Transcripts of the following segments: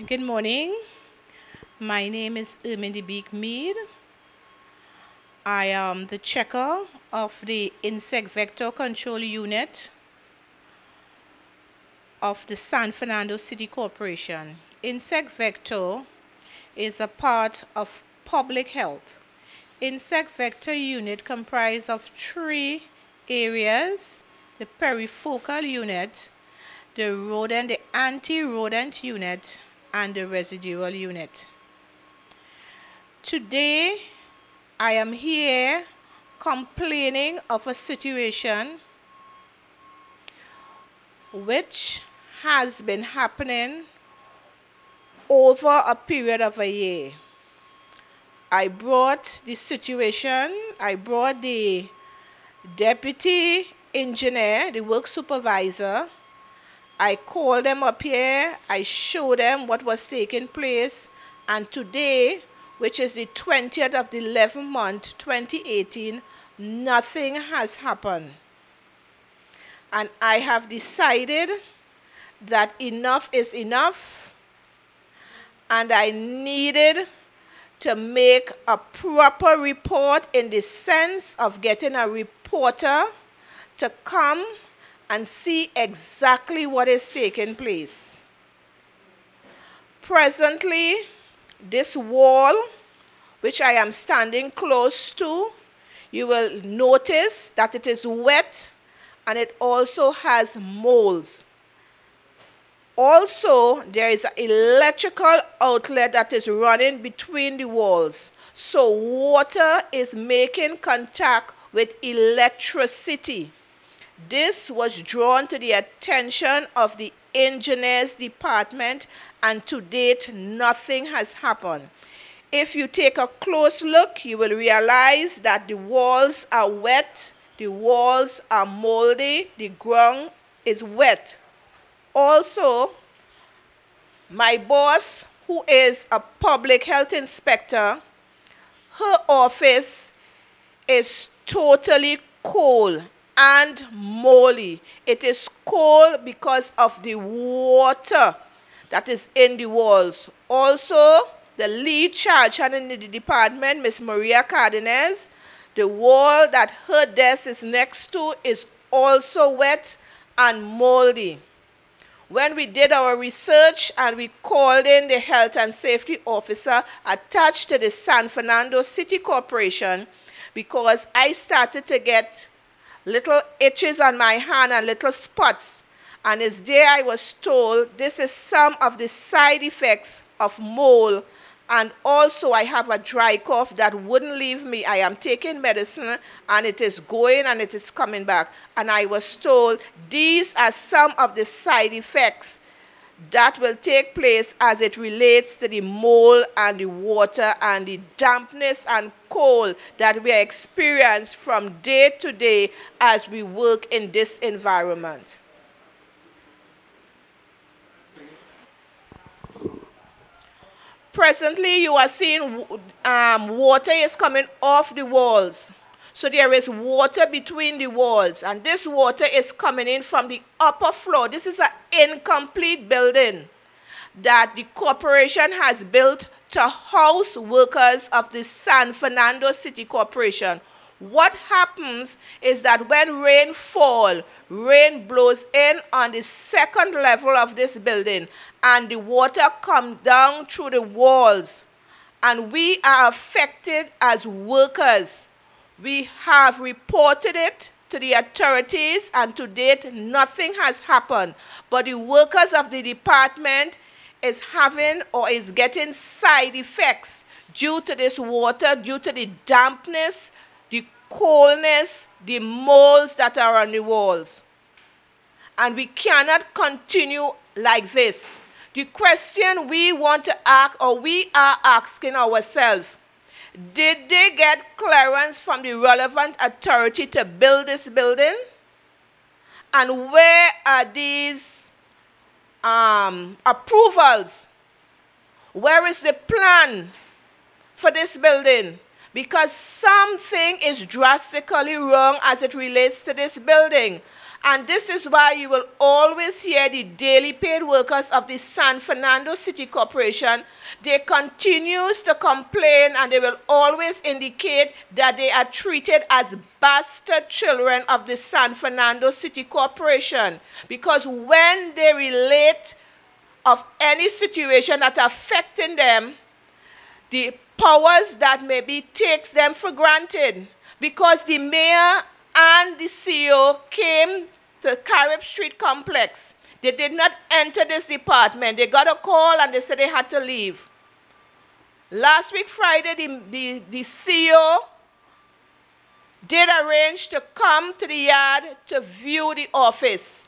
Good morning. My name is Erminde Beek Mead. I am the checker of the Insect Vector Control Unit of the San Fernando City Corporation. Insect Vector is a part of public health. Insect Vector Unit comprises of 3 areas: the perifocal unit, the anti-rodent unit, and the residual unit. Today, I am here complaining of a situation which has been happening over a period of a year. I brought the deputy engineer, the work supervisor. I called them up here, I showed them what was taking place, and today, which is the 20th of the 11th month, 2018, nothing has happened. And I have decided that enough is enough, and I needed to make a proper report in the sense of getting a reporter to come and see exactly what is taking place. Presently, this wall, which I am standing close to, you will notice that it is wet and it also has molds. Also, there is an electrical outlet that is running between the walls. So water is making contact with electricity. This was drawn to the attention of the engineers department, and to date, nothing has happened. If you take a close look, you will realize that the walls are wet, the walls are moldy, the ground is wet. Also, my boss, who is a public health inspector, her office is totally cold and moldy. It is cold because of the water that is in the walls. Also, the lead charge hand in the department, Miss Maria Cardenas, the wall that her desk is next to is also wet and moldy. When we did our research and we called in the health and safety officer attached to the San Fernando City Corporation, because I started to get little itches on my hand and little spots. And it's there I was told this is some of the side effects of mold. And also I have a dry cough that wouldn't leave me. I am taking medicine and it is going and it is coming back. And I was told these are some of the side effects that will take place as it relates to the mold and the water and the dampness and cold that we experience from day to day as we work in this environment. Presently, you are seeing water is coming off the walls. So there is water between the walls, and this water is coming in from the upper floor. This is an incomplete building that the corporation has built to house workers of the San Fernando City Corporation. What happens is that when rain falls, rain blows in on the second level of this building, and the water comes down through the walls, and we are affected as workers. We have reported it to the authorities, and to date, nothing has happened. But the workers of the department is having or is getting side effects due to this water, due to the dampness, the coldness, the molds that are on the walls. And we cannot continue like this. The question we want to ask, or we are asking ourselves, did they get clearance from the relevant authority to build this building? And where are these approvals? Where is the plan for this building? Because something is drastically wrong as it relates to this building. And this is why you will always hear the daily paid workers of the San Fernando City Corporation. They continue to complain, and they will always indicate that they are treated as bastard children of the San Fernando City Corporation. Because when they relate of any situation that affecting them, the powers that maybe takes them for granted. Because the mayor and the CEO came to Carib Street Complex. They did not enter this department. They got a call and they said they had to leave. Last week, Friday, the CEO did arrange to come to the yard to view the office.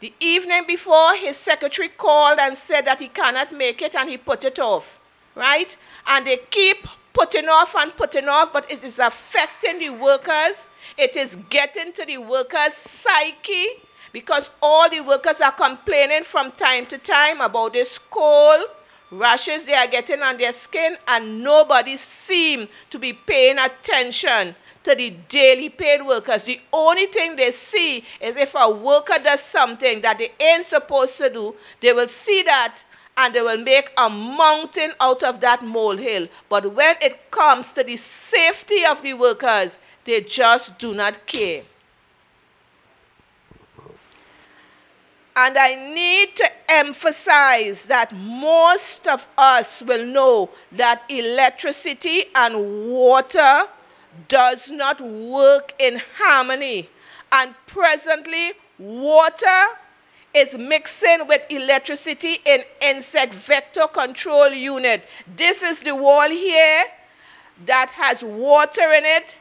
The evening before, his secretary called and said that he cannot make it, and he put it off, right? And they keep putting off and putting off, but it is affecting the workers. It is getting to the workers' psyche, because all the workers are complaining from time to time about this cold, rashes they are getting on their skin, and nobody seems to be paying attention to the daily paid workers. The only thing they see is if a worker does something that they ain't supposed to do, they will see that and they will make a mountain out of that molehill. But when it comes to the safety of the workers, they just do not care. And I need to emphasize that most of us will know that electricity and water does not work in harmony. And presently, water is mixing with electricity in insect vector control unit. This is the wall here that has water in it.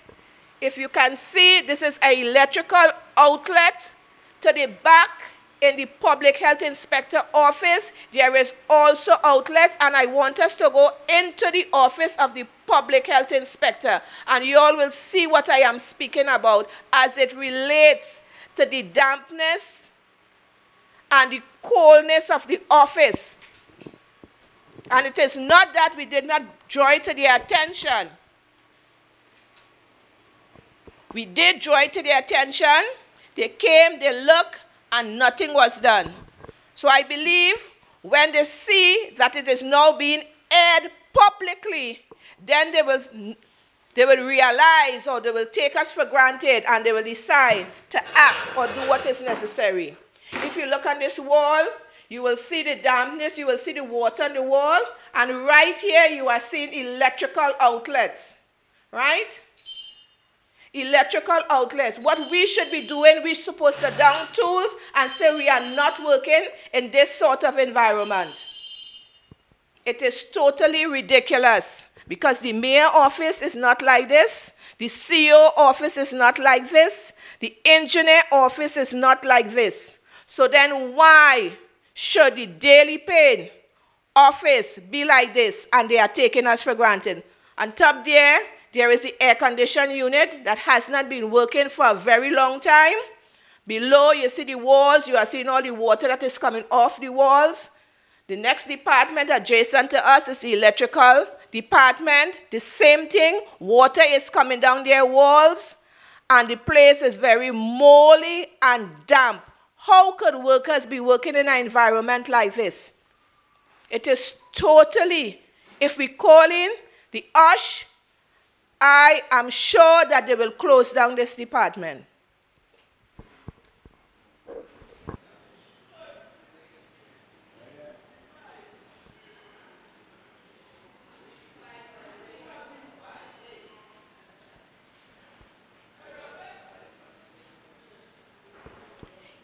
If you can see, this is an electrical outlet. To the back, in the public health inspector office, there is also outlets, and I want us to go into the office of the public health inspector, and you all will see what I am speaking about as it relates to the dampness and the coldness of the office. And it is not that we did not draw it to their attention. We did draw it to their attention. They came, they looked, and nothing was done. So I believe when they see that it is now being aired publicly, then they will realize, or they will take us for granted, and they will decide to act or do what is necessary. If you look on this wall, you will see the dampness, you will see the water on the wall, and right here you are seeing electrical outlets, right? Electrical outlets. What we should be doing, we're supposed to down tools and say we are not working in this sort of environment. It is totally ridiculous, because the mayor office is not like this, the CEO office is not like this, the engineer office is not like this. So then why should the daily paid office be like this, and they are taking us for granted? On top there is the air conditioning unit that has not been working for a very long time. Below, you see the walls. You are seeing all the water that is coming off the walls. The next department adjacent to us is the electrical department. The same thing. Water is coming down their walls, and the place is very moldy and damp. How could workers be working in an environment like this? It is totally, if we call in the USH, I am sure that they will close down this department.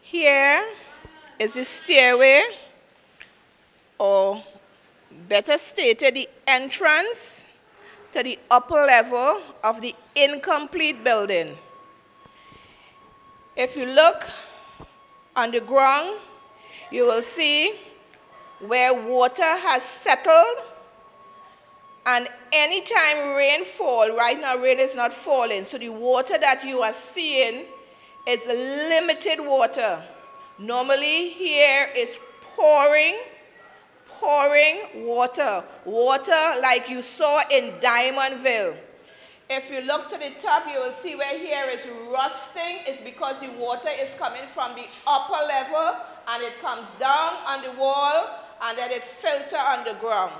Here is the stairway, or better stated, the entrance to the upper level of the incomplete building. If you look on the ground, you will see where water has settled, and anytime rainfall, right now rain is not falling, so the water that you are seeing is limited water. Normally here is pouring water, like you saw in Diamondville. If you look to the top, you will see where here is rusting. It's because the water is coming from the upper level and it comes down on the wall and then it filters on the ground.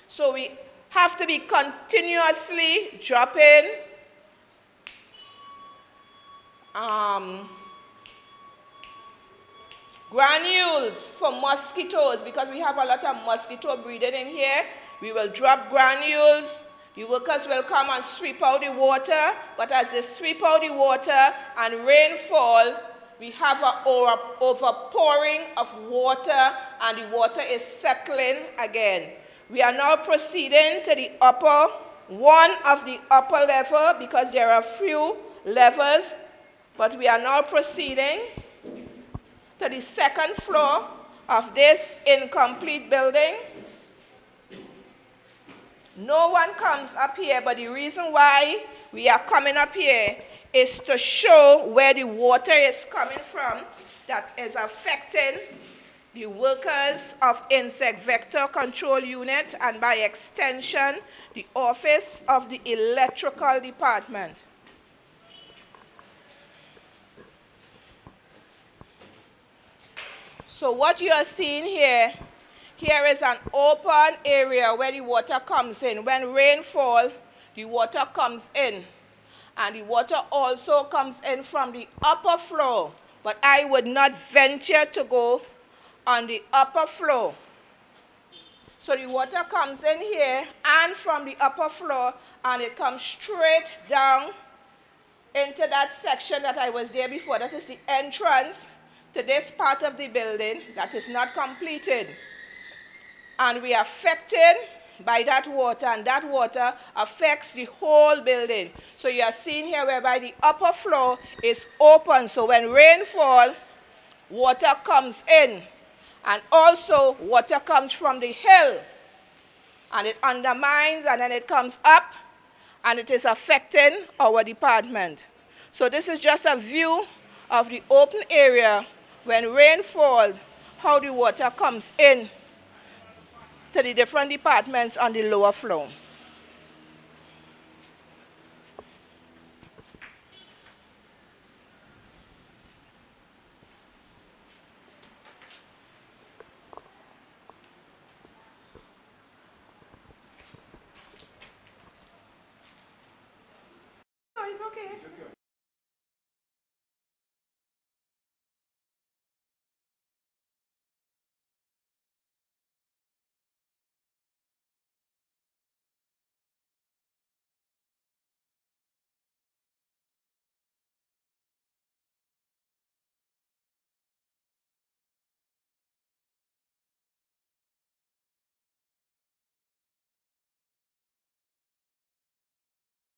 So we have to be continuously dropping granules for mosquitoes, because we have a lot of mosquito breeding in here. We will drop granules. The workers will come and sweep out the water, but as they sweep out the water and rainfall, we have an overpouring of water and the water is settling again. We are now proceeding to the one of the upper level, because there are a few levels, but we are now proceeding to the second floor of this incomplete building. No one comes up here, but the reason why we are coming up here is to show where the water is coming from that is affecting the workers of Insect Vector Control Unit and by extension, the Office of the Electrical Department. So what you are seeing here, here is an open area where the water comes in. When rain falls, the water comes in. And the water also comes in from the upper floor. But I would not venture to go on the upper floor. So the water comes in here and from the upper floor, and it comes straight down into that section that I was there before. That is the entrance to this part of the building that is not completed. And we are affected by that water, and that water affects the whole building. So you are seeing here whereby the upper floor is open. So when rain falls, water comes in. And also water comes from the hill. And it undermines, and then it comes up, and it is affecting our department. So this is just a view of the open area when rain falls, how the water comes in to the different departments on the lower floor.